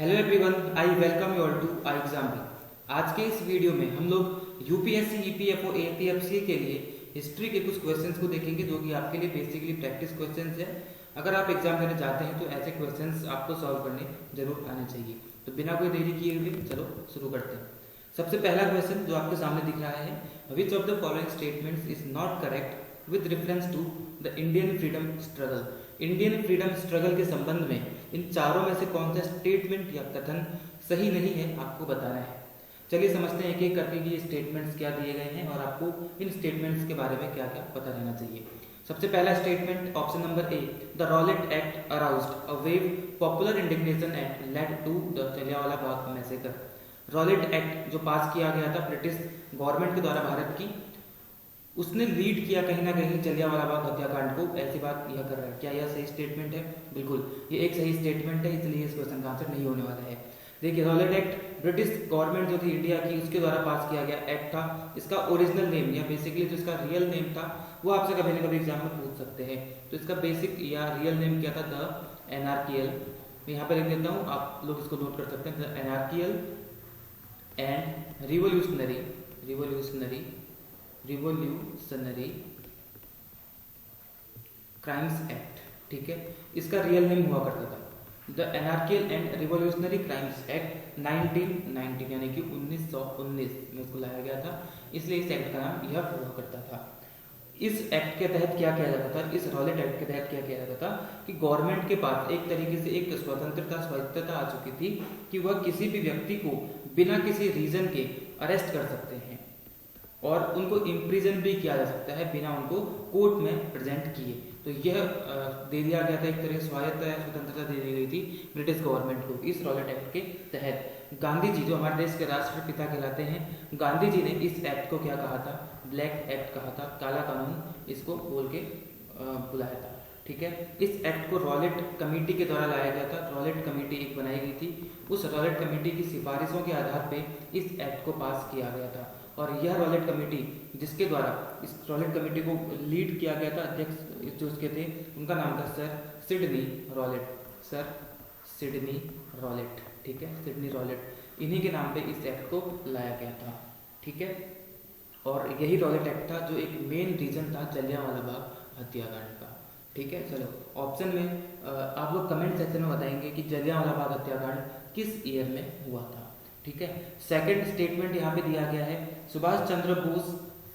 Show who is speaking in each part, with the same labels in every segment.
Speaker 1: Hello everyone, I welcome you all to I exam भी। आज के इस वीडियो में हम लोग यूपीएससी, ईपीएफओ, एपीएफसी के लिए हिस्ट्री के कुछ क्वेश्चंस को देखेंगे जो कि आपके लिए बेसिकली प्रैक्टिस क्वेश्चंस है। अगर आप एग्जाम देने जाते हैं तो ऐसे क्वेश्चंस आपको सॉल्व करने जरूर आने चाहिए। तो बिना कोई देरी किए हुए चलो शुरू करते हैं। सबसे पहला क्वेश्चन जो आपके सामने दिख रहा है, which of the following statements is not correct with reference to the Indian freedom struggle. Indian freedom struggle के संबंध में इन चारों में से कौन सा स्टेटमेंट या कथन सही नहीं है आपको बताना है। चलिए समझते हैं एक एक करके कि ये स्टेटमेंट्स क्या दिए गए हैं और आपको इन स्टेटमेंट्स के बारे में क्या क्या पता रहना चाहिए। सबसे पहला statement option number A, the Rowlatt Act aroused a wave popular indignation and led to the Jallianwala Bagh massacre. Rowlatt Act जो पास किया गया था ब्रिटिश गवर्नमेंट के द्वारा भारत की, उसने लीड किया कहीं ना कहीं जलियांवाला बाग हत्याकांड को। ऐसी बात यह कर रहा है। क्या यह सही स्टेटमेंट है? बिल्कुल, ये एक सही स्टेटमेंट है, इसलिए इस क्वेश्चन का आंसर नहीं होने वाला है। देखिए, रॉलेट एक्ट ब्रिटिश गवर्नमेंट जो थी इंडिया की, उसके द्वारा पास किया गया एक्ट था। इसका ओरिजिनल नेम या बेसिकली जो इसका रियल नेम था वो आपसे कभी ना कभी एग्जाम में पूछ सकते हैं। तो इसका बेसिक या रियल नेम क्या था? द एनार्कियल। मैं यहाँ पर लिख देता हूँ, आप लोग इसको नोट कर सकते हैं। The anarchical and revolutionary crimes act. ठीक है, इसका रियल नेम हुआ करता था the anarchical and revolutionary crimes act 1919, यानी कि 1919 में इसको लाया गया था, इसलिए इस एक्ट का नाम यह हुआ करता था। इस एक्ट के तहत क्या किया जाता था? इस रॉलेट एक्ट के तहत क्या किया जाता था कि गवर्नमेंट के पास एक तरीके से एक स्वायत्तता आ चुकी थी कि वह किसी भी व्यक्ति को बिना किसी रीजन के अरेस्ट कर सकते हैं और उनको इम्प्रिजन भी किया जा सकता है बिना उनको कोर्ट में प्रेजेंट किए। तो यह दे दिया गया था, एक तरह स्वतंत्रता दे दी गई थी ब्रिटिश गवर्नमेंट को इस रॉलेट एक्ट के तहत। गांधी जी जो हमारे देश के राष्ट्रपिता कहलाते हैं, गांधी जी ने इस एक्ट को क्या कहा था? ब्लैक एक्ट कहा था, काला कानून इसको बोल के बुलाया था। ठीक है, इस एक्ट को रॉलेट कमेटी के द्वारा लाया गया था। रॉलेट कमेटी एक बनाई गई थी, उस रॉलेट कमेटी की सिफारिशों के आधार पे इस एक्ट को पास किया गया था। और यह रॉलेट कमेटी जिसके द्वारा इस रॉलेट कमेटी को लीड किया गया था, अध्यक्ष जो उसके थे उनका नाम था सर सिडनी रॉलेट। ठीक है, सिडनी रॉलेट, इन्हीं के नाम पे इस एक्ट को लाया गया था। ठीक है, और यही रॉलेट एक्ट था जो एक मेन रीजन था जलियांवाला बाग हत्याकांड का। ठीक है, चलो ऑप्शन में आप लोग कमेंट सेक्शन में बताएंगे कि जलियांवाला बाग हत्याकांड किस ईयर में हुआ था। ठीक है, सेकंड स्टेटमेंट यहाँ पे दिया गया है, Subhash Chandra Bose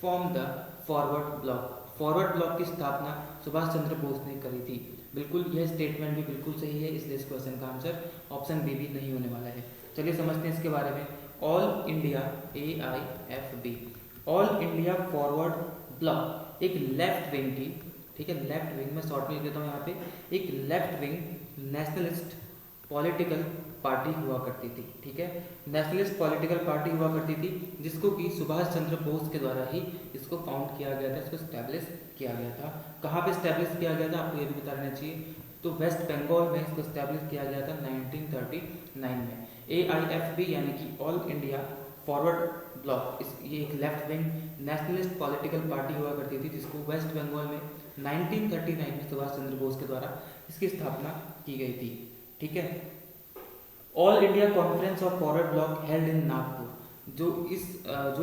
Speaker 1: form the forward bloc. Forward bloc की स्थापना सुभाष चंद्र बोस ने करी थी। बिल्कुल, यह स्टेटमेंट भी बिल्कुल सही है, इसलिए इस क्वेश्चन का आंसर ऑप्शन बी भी नहीं होने वाला है। चलिए समझते हैं इसके बारे में। All India AIFB, all India forward block एक लेफ्ट विंग की, ठीक है, लेफ्ट विंग में शॉर्ट में लिख देता हूँ यहाँ पे, एक left wing nationalist political party हुआ करती थी। ठीक है, नेशनलिस्ट पॉलिटिकल पार्टी हुआ करती थी जिसको कि सुभाष चंद्र बोस के द्वारा ही इसको फाउंड किया गया था, इसको स्टैब्लिश किया गया था। कहाँ पे स्टैब्लिश किया गया था आपको ये भी बता देना चाहिए। तो वेस्ट बंगाल में इसको स्टैब्लिश किया गया था 1939 में। AIFB यानी कि ऑल इंडिया फॉरवर्ड ब्लॉक, ये एक left wing nationalist political party हुआ करती थी जिसको वेस्ट बंगाल में 1939 में सुभाष चंद्र बोस के द्वारा इसकी स्थापना की गई थी। ठीक है, all India conference of forward block held in Nagpur, जो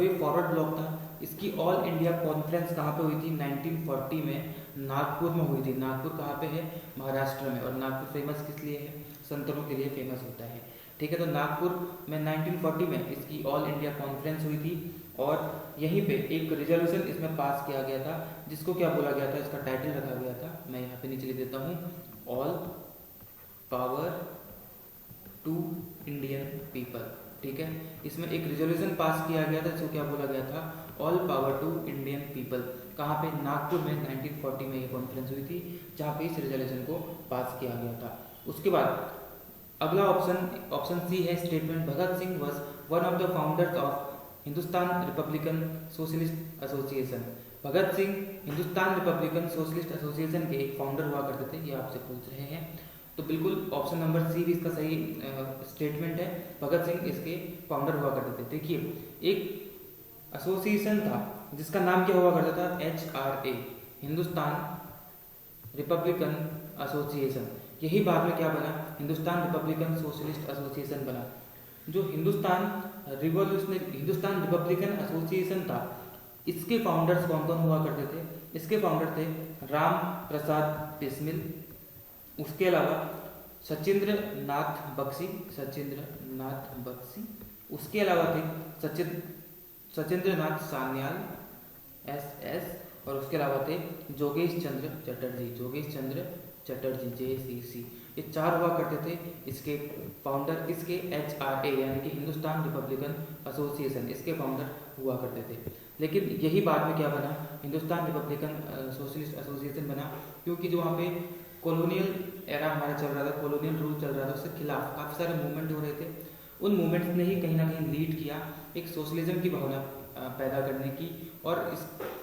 Speaker 1: ये फॉरवर्ड ब्लॉक था इसकी ऑल इंडिया कॉन्फ्रेंस कहाँ पे हुई थी? 1940 में नागपुर में हुई थी। नागपुर कहाँ पे है? महाराष्ट्र में। और नागपुर फेमस किस लिए है? संतरों के लिए फेमस होता है। ठीक है, तो नागपुर में 1940 में इसकी ऑल इंडिया कॉन्फ्रेंस हुई थी और यहीं पे एक रिजोल्यूशन इसमें पास किया गया था जिसको क्या बोला गया था? इसका टाइटल रखा गया था, मैं यहाँ पे नीचे लिख देता हूँ, all power to Indian people. ठीक है, इसमें एक रिजोल्यूशन पास किया गया था जिसको क्या बोला गया था? All power to Indian people. कहाँ पे? नागपुर में 1940 में ये कॉन्फ्रेंस हुई थी जहाँ पे इस रिजोल्यूशन को पास किया गया था। उसके बाद अगला ऑप्शन सी है statement, Bhagat Singh was one of the founders of Hindustan Republican socialist association. Bhagat Singh Hindustan Republican socialist association के एक फाउंडर हुआ करते थे, ये आपसे पूछ रहे हैं। तो बिल्कुल ऑप्शन नंबर सी भी इसका सही स्टेटमेंट है, भगत सिंह इसके फाउंडर हुआ करते थे। देखिए, एक एसोसिएशन था जिसका नाम क्या हुआ करता था? HRA, Hindustan Republican association. यही बाद में क्या बना, हिंदुस्तान रिपब्लिकन सोशलिस्ट एसोसिएशन बना। जो हिंदुस्तान रिपब्लिकन एसोसिएशन था, इसके फाउंडर्स कौन कौन हुआ करते थे? इसके फाउंडर थे राम प्रसाद बिस्मिल, उसके अलावा सचिंद्र नाथ बख्शी, उसके अलावा थे सचिंद्र नाथ सान्याल SS, और उसके अलावा थे जोगेश चंद्र चटर्जी JCC। ये चार हुआ करते थे इसके फाउंडर, इसके HRA यानी कि हिंदुस्तान रिपब्लिकन एसोसिएशन, इसके फाउंडर हुआ करते थे। लेकिन यही बाद में क्या बना, हिंदुस्तान रिपब्लिकन सोशलिस्ट एसोसिएशन बना, क्योंकि जो वहाँ पे कॉलोनियल एरा हमारा चल रहा था, कॉलोनियल रूल चल रहा था, उसके खिलाफ काफ़ी सारे मूवमेंट हो रहे थे। उन मूवमेंट्स ने ही कहीं ना कहीं लीड किया एक सोशलिज्म की भावना पैदा करने की, और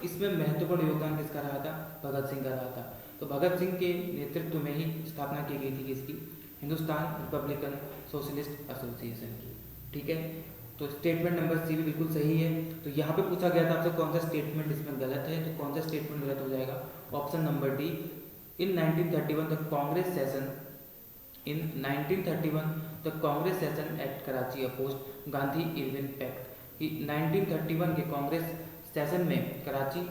Speaker 1: इसमें महत्वपूर्ण योगदान किसका रहा था? भगत सिंह का रहा था। तो भगत सिंह के नेतृत्व में ही स्थापना की गई थी किसकी? हिंदुस्तान रिपब्लिकन सोशलिस्ट एसोसिएशन की। ठीक है, तो स्टेटमेंट नंबर C भी बिल्कुल सही है। तो यहाँ पे पूछा गया था आपसे कौन सा स्टेटमेंट इसमें गलत है, तो कौन सा स्टेटमेंट गलत हो जाएगा? Option number D। In 1931 the Congress session at Karachi opposed Gandhi Irwin pact. 1931 के कांग्रेस सेशन में कराची,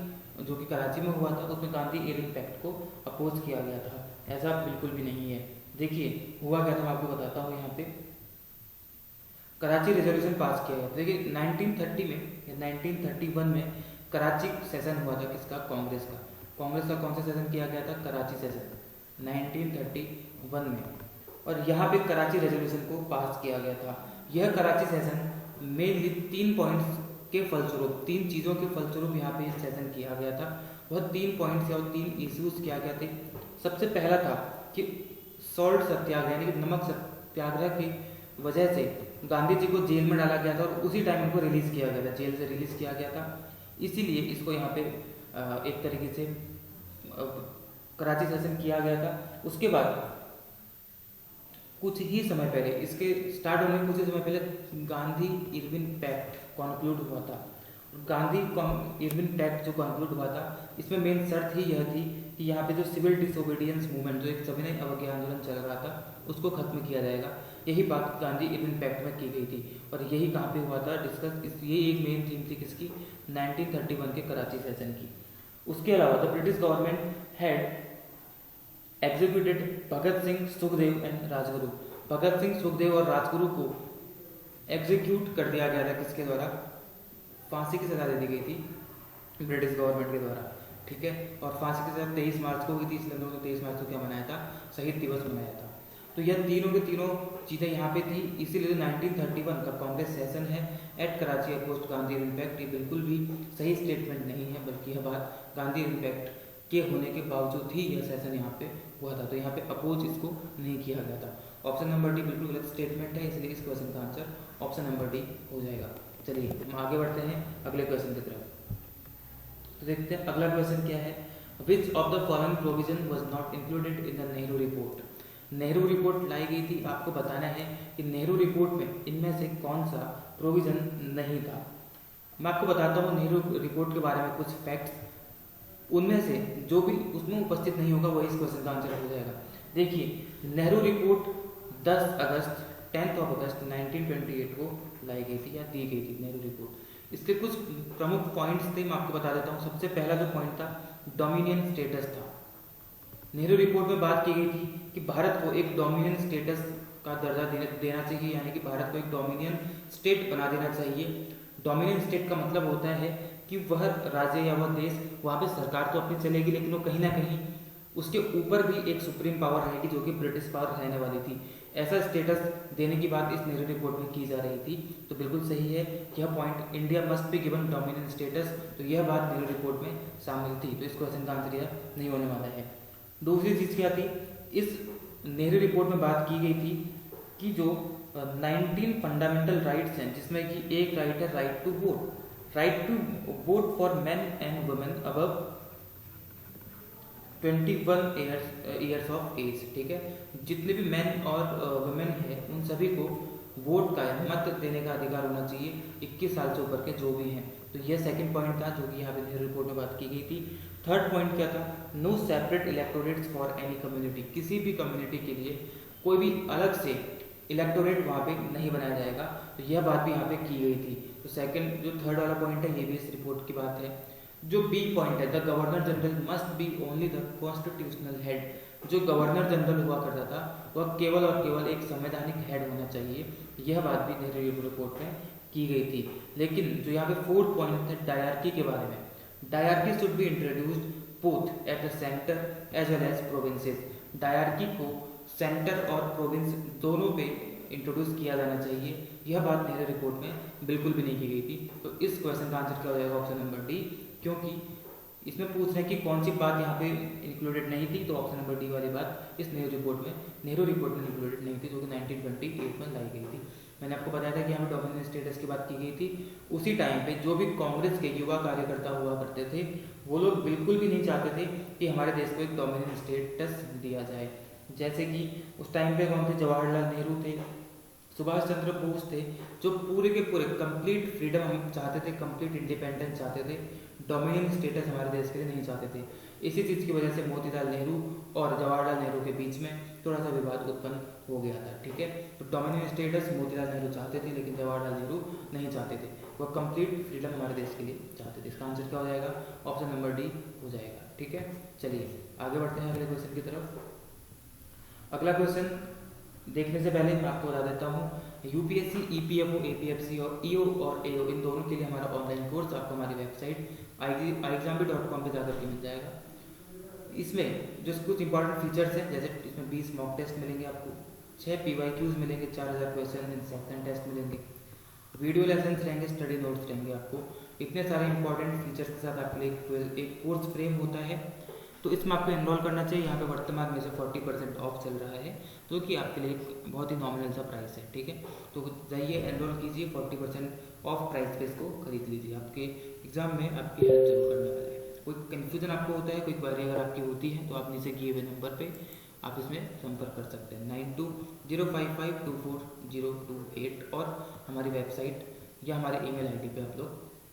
Speaker 1: जो कि कराची में हुआ था, उसमें गांधी इरविन पैक्ट को अपोज किया गया था। ऐसा बिल्कुल भी नहीं है। देखिए हुआ क्या था, मैं आपको बताता हूँ। यहाँ पे कराची रेजोल्यूशन पास किया गया। देखिए 1930 में या 1931 में कराची सेशन हुआ था किसका? कांग्रेस का। कांग्रेस का कौन सा सेशन किया गया था? कराची सेशन 1931 में, और यहाँ पे कराची रेजोल्यूशन को पास किया गया था। यह कराची सेशन मेनली 3 पॉइंट्स के फलस्वरूप, 3 चीज़ों के फलस्वरूप यहाँ पे सेशन किया गया था। वह 3 पॉइंट्स और 3 इश्यूज क्या क्या थे? सबसे पहला था कि सॉल्ट सत्याग्रह यानी कि नमक सत्याग्रह की वजह से गांधी जी को जेल में डाला गया था, और उसी टाइम उनको रिलीज किया गया था, जेल से रिलीज किया गया था। इसीलिए इसको यहाँ पे एक तरीके से कराची सेशन किया गया था। उसके बाद कुछ ही समय पहले, इसके स्टार्ट होने कुछ ही समय पहले गांधी इरविन पैक्ट कॉन्क्लूड हुआ था। गांधी इरविन पैक्ट जो कॉन्क्लूड हुआ था, इसमें मेन शर्त ही यह थी कि यहाँ पे जो सिविल डिसोबीडियंस मूवमेंट, जो एक सविनय अवज्ञा आंदोलन चल रहा था, उसको खत्म किया जाएगा। यही बात गांधी इरविन पैक्ट में की गई थी, और यही कहाँ पे हुआ था डिस्कस। ये एक मेन थीम थी किसकी? 1931 के कराची सेशन की। उसके अलावा the British government had executed Bhagat Singh, Sukhdev and Rajguru. Bhagat Singh, Sukhdev और राजगुरु को एग्जीक्यूट कर दिया गया था किसके द्वारा? फांसी की सजा दे दी गई थी ब्रिटिश गवर्नमेंट के द्वारा। ठीक है, और फांसी की सजा 23 मार्च को हुई थी, इसलिए हम लोगों ने 23 मार्च को क्या मनाया था? शहीद दिवस मनाया था। तो यह तीनों के तीनों चीज़ें यहाँ पे थी। इसीलिए 1931 का कांग्रेस सेशन है at Karachi opposed Gandhi impact, ये बिल्कुल भी सही स्टेटमेंट नहीं है, बल्कि यह बात गांधी इम्पैक्ट के होने के बावजूद ही यह सेशन यहाँ पे हुआ था। तो यहाँ पे अपोज इसको नहीं किया गया था। ऑप्शन नंबर डी बिल्कुल गलत स्टेटमेंट है, इसलिए इस क्वेश्चन का आंसर ऑप्शन नंबर डी हो जाएगा। चलिए हम आगे बढ़ते हैं अगले क्वेश्चन की तरफ। तो देखते हैं अगला क्वेश्चन क्या है। Which of the following provision was not included in the Nehru report. Nehru report लाई गई थी, आपको बताना है कि नेहरू रिपोर्ट में इनमें से कौन सा प्रोविजन नहीं था। मैं आपको बताता हूँ नेहरू रिपोर्ट के बारे में कुछ फैक्ट्स, उनमें से जो भी उसमें उपस्थित नहीं होगा वही इस क्वेश्चन का आंसर हो जाएगा। देखिए नेहरू रिपोर्ट 10 अगस्त 10 अगस्त 1928 को लाई गई थी या दी गई थी नेहरू रिपोर्ट। इसके कुछ प्रमुख पॉइंट्स थे, मैं आपको बता देता हूँ। सबसे पहला जो पॉइंट था, डोमिनियन स्टेटस था। नेहरू रिपोर्ट में बात की गई थी कि भारत को एक डोमिनियन स्टेटस का दर्जा देना चाहिए, यानी कि भारत को एक डोमिनियन स्टेट बना देना चाहिए। डोमिनियन स्टेट का मतलब होता है कि वह राज्य या वह देश, वहाँ पे सरकार तो अपनी चलेगी, लेकिन वो कहीं ना कहीं उसके ऊपर भी एक सुप्रीम पावर रहेगी, जो कि ब्रिटिश पावर रहने वाली थी। ऐसा स्टेटस देने की बात इस नेहरू रिपोर्ट में की जा रही थी। तो बिल्कुल सही है यह point, India must be given dominion status. तो यह बात नेहरू रिपोर्ट में शामिल थी। तो इस क्वेश्चन का आंसर यह नहीं होने वाला है। दूसरी चीज़ क्या थी, इस नेहरू रिपोर्ट में बात की गई थी कि जो 19 फंडामेंटल राइट्स हैं, जिसमें कि एक राइट है right to vote for men and women above 21 years of age. ठीक है, जितने भी मेन और वुमेन है उन सभी को वोट का मत देने का अधिकार होना चाहिए, 21 साल से ऊपर के जो भी हैं। तो यह सेकंड पॉइंट था जो कि यहाँ पे नेहरू रिपोर्ट में बात की गई थी। थर्ड पॉइंट क्या था, no separate electorates for any community, किसी भी कम्युनिटी के लिए कोई भी अलग से इलेक्टोरेट वहाँ पे नहीं बनाया जाएगा। तो यह बात भी यहाँ पे की गई थी। तो सेकंड जो थर्ड वाला पॉइंट है ये भी इस रिपोर्ट की बात है। जो बी पॉइंट है, the governor general must be only the constitutional head, जो गवर्नर जनरल हुआ करता था वह केवल और केवल एक संवैधानिक हेड होना चाहिए। यह बात भी नेहरू रिपोर्ट में की गई थी। लेकिन जो यहाँ पे फोर्थ पॉइंट है डायरकी के बारे में, diarchy should be introduced both at the centre as well as provinces, diarchy को सेंटर और प्रोविंस दोनों पे इंट्रोड्यूस किया जाना चाहिए। यह बात नेहरू रिपोर्ट में बिल्कुल भी नहीं की गई थी। तो इस क्वेश्चन का आंसर क्या हो जाएगा, ऑप्शन नंबर डी, क्योंकि इसमें पूछ रहे हैं कि कौन सी बात यहाँ पे इंक्लूडेड नहीं थी, तो ऑप्शन नंबर डी वाली बात इस नेहरू रिपोर्ट में इंक्लूडेड नहीं थी, जो कि 1928 में लाई गई थी। मैंने आपको बताया था कि यहाँ पे डोमिनियन स्टेटस की बात की गई थी। उसी टाइम पे जो भी कांग्रेस के युवा कार्यकर्ता हुआ करते थे वो लोग बिल्कुल भी नहीं चाहते थे कि हमारे देश को एक डोमिनियन स्टेटस दिया जाए। जैसे कि उस टाइम पे कौन थे, जवाहरलाल नेहरू थे, सुभाष चंद्र बोस थे, जो पूरे के पूरे कंप्लीट फ्रीडम हम चाहते थे, कंप्लीट इंडिपेंडेंस चाहते थे, डोमिनियन स्टेटस हमारे देश के लिए नहीं चाहते थे। इसी चीज़ की वजह से मोतीलाल नेहरू और जवाहरलाल नेहरू के बीच में थोड़ा सा विवाद उत्पन्न हो गया था। ठीक है, तो डोमिनियन स्टेटस मोतीलाल नेहरू चाहते थे लेकिन जवाहरलाल नेहरू नहीं चाहते थे, वह कंप्लीट फ्रीडम हमारे देश के लिए चाहते थे। इसका आंसर क्या हो जाएगा, ऑप्शन नंबर डी हो जाएगा। ठीक है, चलिए आगे बढ़ते हैं अगले क्वेश्चन की तरफ। अगला क्वेश्चन देखने से पहले मैं आपको बता देता हूँ, यूपीएससी, ईपीएफओ, एपीएफसी और ईओ और एओ इन दोनों के लिए हमारा ऑनलाइन कोर्स आपको हमारी वेबसाइट iexambit.com पे जाकर के मिल जाएगा। इसमें जो कुछ इंपॉर्टेंट फीचर्स हैं, जैसे इसमें 20 मॉक टेस्ट मिलेंगे आपको, 6 पीवाईक्यूज मिलेंगे, 4000 क्वेश्चन इंसेप्शन टेस्ट मिलेंगे, वीडियो लेसन्स रहेंगे, स्टडी नोट्स रहेंगे। आपको इतने सारे इंपॉर्टेंट फीचर्स के साथ आपके लिए एक कोर्स फ्रेम होता है। तो इसमें आपको एनरोल करना चाहिए। यहाँ पे वर्तमान में से 40% ऑफ चल रहा है, जो कि आपके लिए एक बहुत ही नॉमिनल सा प्राइस है। ठीक है, तो जाइए एनरोल कीजिए, 40% ऑफ प्राइस पे इसको खरीद लीजिए, आपके एग्जाम में आपकी हेल्प जरूर करने वाला है। कोई कन्फ्यूजन आपको होता है, कोई क्वेरी अगर आपकी होती है तो आप नीचे किए हुए नंबर पे आप इसमें संपर्क कर सकते हैं 9205524028 और हमारी वेबसाइट या हमारे ईमेल आईडी पे आप लोग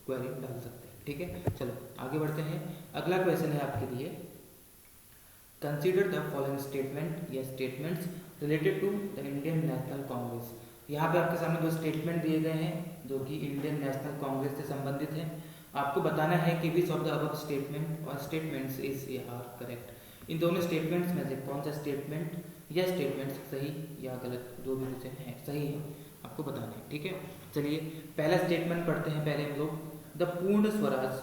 Speaker 1: क्वेरी डाल सकते हैं। ठीक है, चलो आगे बढ़ते हैं। अगला क्वेश्चन है आपके लिए, कंसीडर द फॉलोइंग स्टेटमेंट या statements related to the Indian National Congress. यहाँ पे आपके सामने दो स्टेटमेंट दिए गए हैं जो कि इंडियन नेशनल कांग्रेस से संबंधित हैं। आपको बताना है कि विच ऑफ द अबव स्टेटमेंट और स्टेटमेंट्स इज आर करेक्ट। इन दोनों स्टेटमेंट्स में से कौन सा स्टेटमेंट या स्टेटमेंट्स सही या गलत, जो भी कुछ है सही है आपको बताना है। ठीक है, चलिए पहला स्टेटमेंट पढ़ते हैं पहले हम लोग। The Purna Swaraj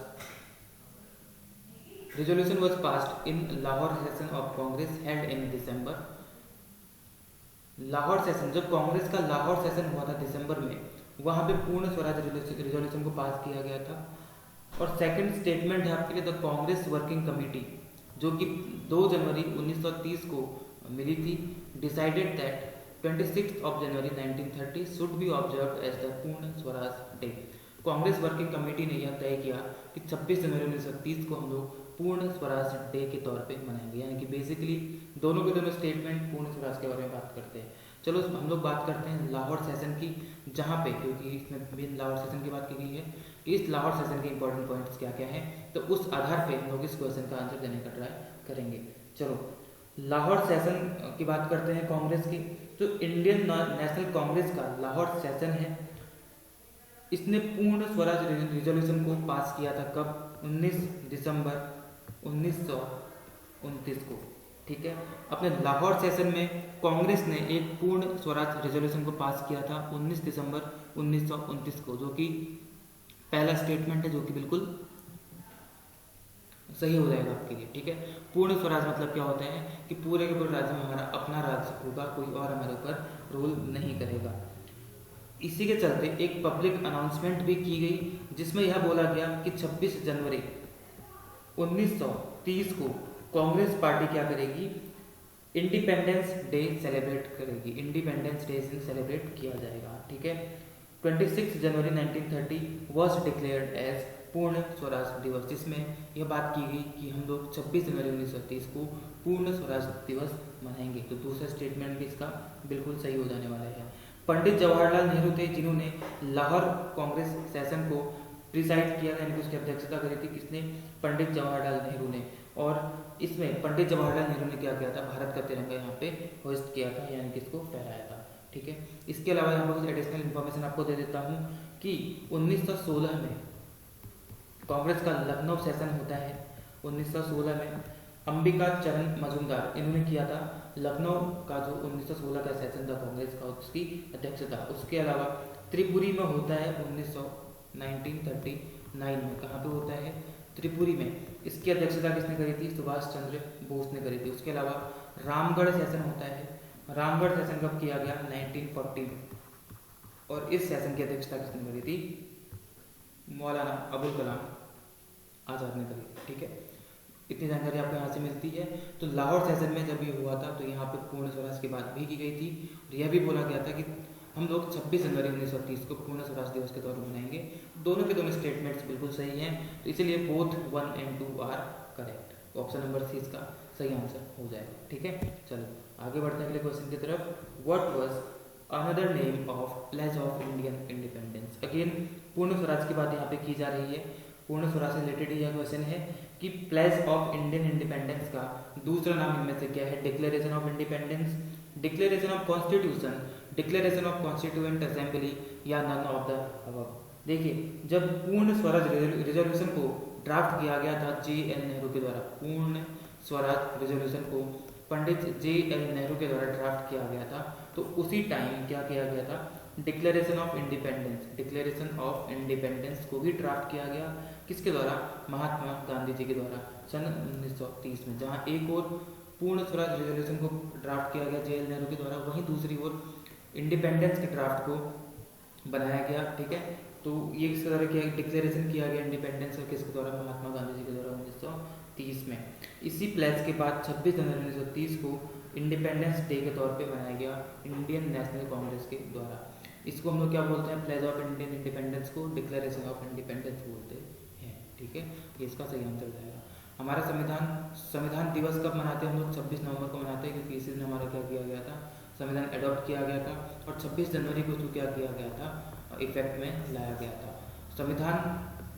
Speaker 1: resolution was passed in Lahore session of Congress held in December। Lahore session, जब कांग्रेस का लाहौर सेशन हुआ था दिसंबर में, वहां पे पूर्ण स्वराज रिजोल्यूशन को पास किया गया था। और सेकंड स्टेटमेंट है आपके लिए, द कांग्रेस वर्किंग कमेटी, जो कि 2 जनवरी 1930 को मिली थी, decided that 26 January 1930 should be observed as the Purna Swaraj day. Congress working committee ने यह तय किया कि 26 जनवरी 1930 को हम लोग पूर्ण स्वराज डे के तौर पे मनाएंगे। यानी कि बेसिकली दोनों के दोनों स्टेटमेंट पूर्ण स्वराज के बारे में बात करते हैं। चलो हम लोग बात करते हैं लाहौर सेशन की, जहाँ पे क्योंकि इसमें मेन लाहौर सेशन की बात की गई है, इस लाहौर सेशन के इंपॉर्टेंट पॉइंट्स क्या क्या हैं, तो उस आधार पे हम लोग इस क्वेश्चन का आंसर देने का ट्राई करेंगे। चलो लाहौर सेशन की बात करते हैं कांग्रेस की। तो इंडियन नेशनल कांग्रेस का लाहौर सेशन है, इसने पूर्ण स्वराज रिजोल्यूशन को पास किया था कब, 19 दिसंबर 1929 को। ठीक है, अपने लाहौर सेशन में कांग्रेस ने एक पूर्ण स्वराज रिजोल्यूशन को पास किया था 19 दिसंबर 1929 को, जो कि पहला स्टेटमेंट है जो कि बिल्कुल सही हो जाएगा आपके लिए। ठीक है, पूर्ण स्वराज मतलब क्या होता है कि पूरे के पूरे राज्य में हमारा अपना राज्य होगा, कोई और हमारे ऊपर रूल नहीं करेगा। इसी के चलते एक पब्लिक अनाउंसमेंट भी की गई, जिसमें यह बोला गया कि 26 जनवरी 1930 को कांग्रेस पार्टी क्या करेगी, इंडिपेंडेंस डे सेलिब्रेट करेगी, इंडिपेंडेंस डे सेलिब्रेट किया जाएगा। ठीक है, 26 जनवरी 1930 वॉज डिक्लेयर्ड एज पूर्ण स्वराज दिवस, जिसमें यह बात की गई कि हम लोग 26 जनवरी 1930 को पूर्ण स्वराज दिवस मनाएंगे। तो दूसरा स्टेटमेंट भी इसका बिल्कुल सही हो जाने वाला है। पंडित जवाहरलाल नेहरू थे जिन्होंने लाहौर कांग्रेस सेशन को प्रिसाइड किया था, यानी कि उसकी अध्यक्षता करी थी किसने, पंडित जवाहरलाल नेहरू ने। और इसमें पंडित जवाहरलाल नेहरू ने क्या किया था, भारत का तिरंगा यहाँ पे होस्ट किया था, यानी कि इसको फहराया था। ठीक है, इसके अलावा यहाँ पर कुछ एडिशनल इन्फॉर्मेशन आपको दे देता हूँ कि 1916 में कांग्रेस का लखनऊ सेशन होता है। 1916 में अंबिका चरण मजूमदार इन्होंने किया था लखनऊ का जो 1916 का सेशन था कांग्रेस का, उसकी अध्यक्षता। उसके अलावा त्रिपुरी में होता है 1939 में, कहाँ पे होता है, त्रिपुरी में। इसकी अध्यक्षता किसने करी थी, सुभाष चंद्र बोस ने करी थी। उसके अलावा रामगढ़ सेशन होता है। रामगढ़ सेशन कब किया गया, 1940 में, और इस सेशन की अध्यक्षता किसने करी थी, मौलाना अबुल कलाम आजाद ने करी। ठीक है, इतनी जानकारी आपको यहाँ से मिलती है। तो लाहौर सेशन में जब ये हुआ था तो यहाँ पे पूर्ण स्वराज की बात भी की गई थी, और यह भी बोला गया था कि हम लोग 26 जनवरी 1930 को पूर्ण स्वराज दिवस के तौर पर मनाएंगे। दोनों के दोनों स्टेटमेंट्स बिल्कुल सही हैं, तो इसीलिए बोथ 1 and 2 are correct. Option number C इसका सही आंसर हो जाएगा। ठीक है, चलो आगे बढ़ते हैं अगले क्वेश्चन की तरफ। What was another name of pledge of Indian independence. Again Purna Swaraj की बात यहाँ पे की जा रही है, पूर्ण स्वराज से रिलेटेड यह क्वेश्चन है कि प्लेज ऑफ इंडियन इंडिपेंडेंस का दूसरा नाम इनमें से क्या है, declaration of independence, declaration of constitution, declaration of constituent assembly, या नन ऑफ द अबव। देखिए, जब पूर्ण स्वराज रिजोल्यूशन को ड्राफ्ट किया गया था JL नेहरू के द्वारा, पूर्ण स्वराज रिजोल्यूशन को पंडित JL नेहरू के द्वारा ड्राफ्ट किया गया था, तो उसी टाइम क्या किया गया था, declaration of independence, declaration of independence को भी ड्राफ्ट किया गया किसके द्वारा, महात्मा गांधी जी के द्वारा सन 1930 में। जहां एक और पूर्ण स्वराज रिजोल्यूशन को ड्राफ्ट किया गया JL नेहरू के द्वारा, वहीं दूसरी ओर इंडिपेंडेंस के ड्राफ्ट को बनाया गया। ठीक है, तो ये किस तरह किया, डिक्लेरेशन किया गया इंडिपेंडेंस और किसके द्वारा, महात्मा गांधी जी के द्वारा 1930 में। इसी प्लेज के बाद 26 जनवरी 1930 को इंडिपेंडेंस डे के तौर पे मनाया गया इंडियन नेशनल कांग्रेस के द्वारा। इसको हम लोग क्या बोलते हैं, प्लेज ऑफ इंडियन इंडिपेंडेंस को डिक्लेरेशन ऑफ इंडिपेंडेंस बोलते हैं। ठीक है, ये इसका सही आंसर जाएगा। हमारा संविधान दिवस कब मनाते हैं हम लोग, 26 नवंबर को मनाते हैं, क्योंकि इसी दिन हमारा क्या किया गया था, संविधान एडॉप्ट किया गया था, और 26 जनवरी को जो क्या किया गया था, इफेक्ट में लाया गया था। संविधान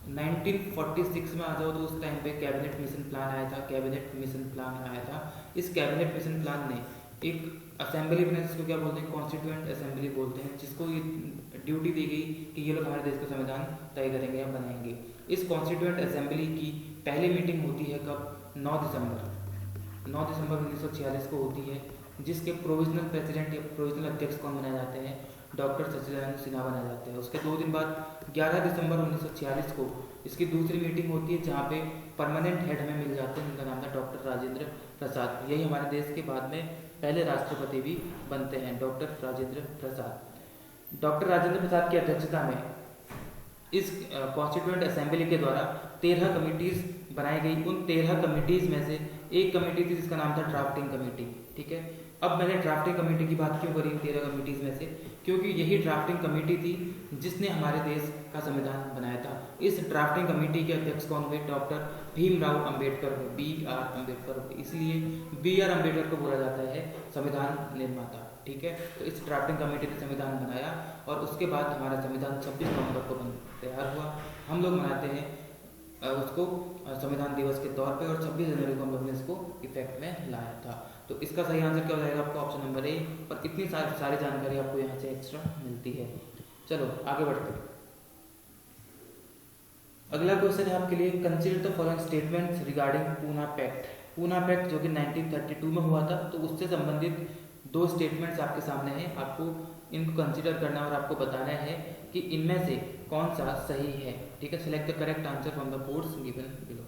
Speaker 1: 1946 में आ जाओ तो उस टाइम पे कैबिनेट मिशन प्लान आया था, कैबिनेट मिशन प्लान आया था। इस कैबिनेट मिशन प्लान ने एक असेंबली बनाई, जिसको क्या बोलते हैं, कॉन्स्टिट्यूएंट असेंबली बोलते हैं, जिसको ये ड्यूटी दी गई कि ये लोग हमारे देश का संविधान तय करेंगे या बनाएंगे। इस कॉन्स्टिट्यूएंट असेंबली की पहली मीटिंग होती है कब, 9 दिसंबर 1946 को होती है, जिसके प्रोविजनल प्रेसिडेंट या प्रोविजनल अध्यक्ष कौन बनाए जाते हैं, डॉक्टर सचिदानंद सिन्हा बनाए जाते हैं। उसके 2 दिन बाद 11 दिसंबर 1946 को इसकी दूसरी मीटिंग होती है, जहाँ पे परमानेंट हेड हमें मिल जाते हैं, उनका नाम था डॉक्टर राजेंद्र प्रसाद। यही हमारे देश के बाद में पहले राष्ट्रपति भी बनते हैं, डॉक्टर राजेंद्र प्रसाद। डॉक्टर राजेंद्र प्रसाद की अध्यक्षता में इस कॉन्स्टिट्यूएंट असेंबली के द्वारा 13 कमिटीज बनाई गई। उन 13 कमिटीज में से एक कमेटी थी जिसका नाम था ड्राफ्टिंग कमेटी। ठीक है, अब मैंने ड्राफ्टिंग कमेटी की बात क्यों करी 13 कमिटीज में से, क्योंकि यही ड्राफ्टिंग कमेटी थी जिसने हमारे देश का संविधान बनाया था। इस ड्राफ्टिंग कमेटी के अध्यक्ष कौन हुए, डॉक्टर भीमराव अंबेडकर हुए, BR अम्बेडकर हुए। इसलिए BR अम्बेडकर को बोला जाता है संविधान निर्माता। ठीक है, तो इस ड्राफ्टिंग कमेटी ने संविधान बनाया और उसके बाद हमारा संविधान 26 नवंबर को तैयार हुआ। हम लोग मनाते हैं उसको संविधान दिवस के तौर पे, और 26 जनवरी को हम लोग ने इसको इफेक्ट में लाया था। तो इसका सही आंसर क्या हो जाएगा आपका, ऑप्शन नंबर ए। और इतनी सारी जानकारी आपको यहाँ से एक्स्ट्रा मिलती है। चलो आगे बढ़ते हैं। अगला क्वेश्चन है आपके लिए, consider the following statements regarding Poona pact. Poona pact जो कि 1932 में हुआ था, तो उससे संबंधित 2 स्टेटमेंट्स आपके सामने हैं। आपको इनको कंसीडर करना और आपको बताना है कि इनमें से कौन सा सही है। ठीक है, select the correct answer from the codes given below,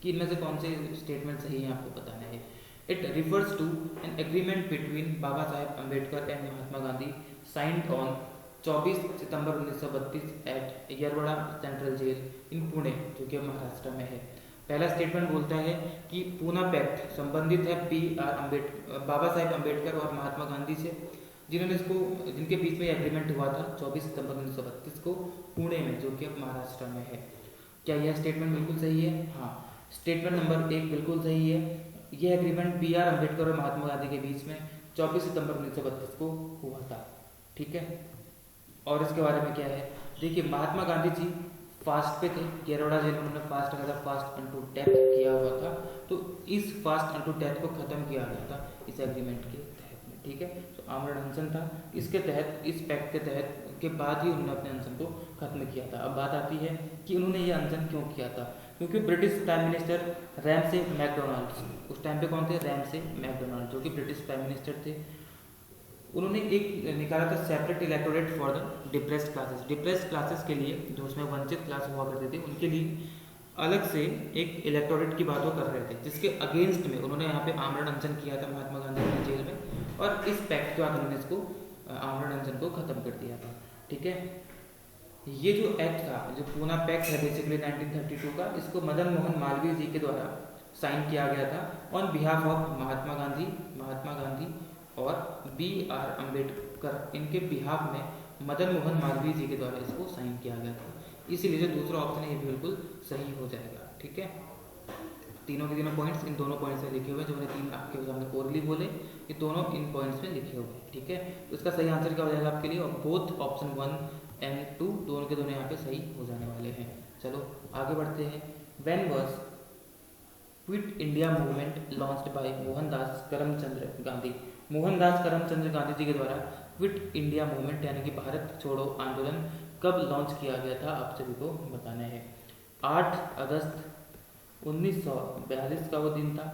Speaker 1: कि इनमें से कौन से स्टेटमेंट सही है आपको बताना है। It refers to an agreement between Baba Saheb Ambedkar and Mahatma Gandhi signed on 24 September 1932 at Yerwada central jail in Pune, जो कि महाराष्ट्र में है। पहला स्टेटमेंट बोलता है कि पूना पैक्ट संबंधित है बाबा साहेब अम्बेडकर और महात्मा गांधी से, जिनके बीच में एग्रीमेंट हुआ था 24 सितंबर 1932 को पुणे में, जो कि अब महाराष्ट्र में है। क्या यह स्टेटमेंट बिल्कुल सही है? हाँ, स्टेटमेंट नंबर 1 बिल्कुल सही है। यह एग्रीमेंट BR अम्बेडकर और महात्मा गांधी के बीच में 24 सितंबर 1932 को हुआ था। ठीक है, और इसके बारे में क्या है, देखिए महात्मा गांधी जी फास्ट पे थे, केरोड़ा जेल में उन्होंने फास्ट रखा था, फास्ट अनटू डेथ किया हुआ था। तो इस फास्ट अनटू डेथ को ख़त्म किया गया था इस एग्रीमेंट के तहत में, ठीक है। तो आमरण अनशन था, इसके तहत, इस पैक्ट के तहत के बाद ही उन्होंने अपने अनशन को खत्म किया था। अब बात आती है कि उन्होंने ये अनशन क्यों किया था। क्योंकि British prime minister Ramsay MacDonald, उस टाइम पे कौन थे, रैमसे मैकडोनाल्ड, जो कि ब्रिटिश प्राइम मिनिस्टर थे, उन्होंने एक निकाला था separate electorate for the depressed classes. Depressed classes के लिए, जो उसमें वंचित क्लास हुआ करते थे, उनके लिए अलग से एक इलेक्टोरेट की बात वो कर रहे थे, जिसके अगेंस्ट में उन्होंने यहाँ पे आमरण अनशन किया था महात्मा गांधी की जेल में, और इस पैक्ट के बाद उन्होंने इसको आमरण अनशन को खत्म कर दिया था, ठीक है। ये जो एक्ट था, जो पूना पैक्ट है बेसिकली 1932 का, इसको मदन मोहन मालवीय जी के द्वारा साइन किया गया था on behalf of Mahatma Gandhi और B.R. अम्बेडकर, इनके बिहाफ में मदन मोहन मालवीय जी के द्वारा इसको साइन किया गया था। इसीलिए जो दूसरा ऑप्शन है ये बिल्कुल सही हो जाएगा, ठीक है। तीनों के तीनों पॉइंट्स इन दोनों पॉइंट्स में लिखे हुए, जो मैंने तीन आपके सामने ओरली बोले, ये दोनों इन पॉइंट्स में लिखे हुए, ठीक है। तो इसका सही आंसर क्या हो जाएगा आपके लिए, और बोथ ऑप्शन 1 एंड 2 दोनों के दोनों यहाँ पे सही हो जाने वाले हैं। चलो आगे बढ़ते हैं। When was quit India movement launched by Mohandas Karamchand Gandhi. Mohandas Karamchand Gandhi ji के द्वारा क्विट इंडिया मूवमेंट यानी कि भारत छोड़ो आंदोलन कब लॉन्च किया गया था, आप सभी को बताना है। 8 अगस्त 1942 का वो दिन था,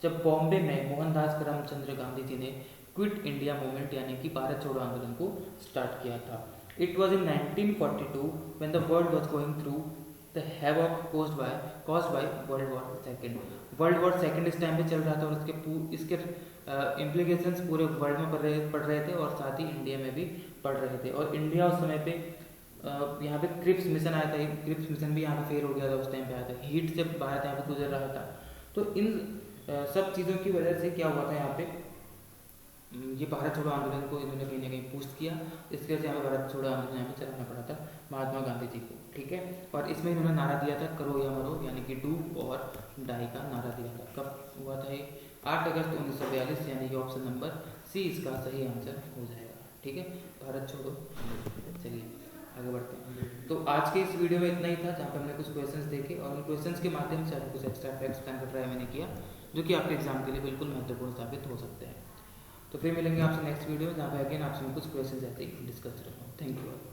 Speaker 1: जब बॉम्बे में मोहनदास करमचंद गांधी जी ने क्विट इंडिया मूवमेंट यानी कि भारत छोड़ो आंदोलन को स्टार्ट किया था। It was in 1942 when the world was going through the havoc caused by world war second. World war second इस टाइम पे चल रहा था, और इसके इम्प्लीकेशंस पूरे वर्ल्ड में पड़ रहे थे, और साथ ही इंडिया में भी पड़ रहे थे। और इंडिया उस समय पे यहाँ पे क्रिप्स मिशन आया था, क्रिप्स मिशन भी यहाँ पे फेल हो गया था, उस टाइम पे आया था, हीट से भारत यहाँ पे गुजर रहा था। तो इन सब चीज़ों की वजह से क्या हुआ था, यहाँ पे ये भारत छोड़ो आंदोलन को इन्होंने कहीं ना कहीं पुश किया, इसके वजह से यहाँ पे भारत छोड़ो आंदोलन यहाँ पे चलाना पड़ा था महात्मा गांधी जी को, ठीक है। और इसमें इन्होंने नारा दिया था करो या मरो, यानी कि डू और डाई का नारा दिया था। कब हुआ था ये, 8 अगस्त 1942, यानी कि ऑप्शन नंबर सी इसका सही आंसर हो जाएगा, ठीक है, भारत छोड़ो। चलिए आगे बढ़ते हैं। तो आज के इस वीडियो में इतना ही था, जहाँ पे हमने कुछ क्वेश्चंस देखे, और उन क्वेश्चंस के माध्यम से आपको कुछ एक्स्ट्रा फैक्ट्स प्लान का ट्राई मैंने किया, जो कि आपके एग्जाम के लिए बिल्कुल महत्वपूर्ण साबित हो सकते हैं। तो फिर मिलेंगे आपसे नेक्स्ट वीडियो, जहाँ पे अगेन आपसे मैं कुछ क्वेश्चंस ऐसे ही डिस्कस करूँगा। Thank you.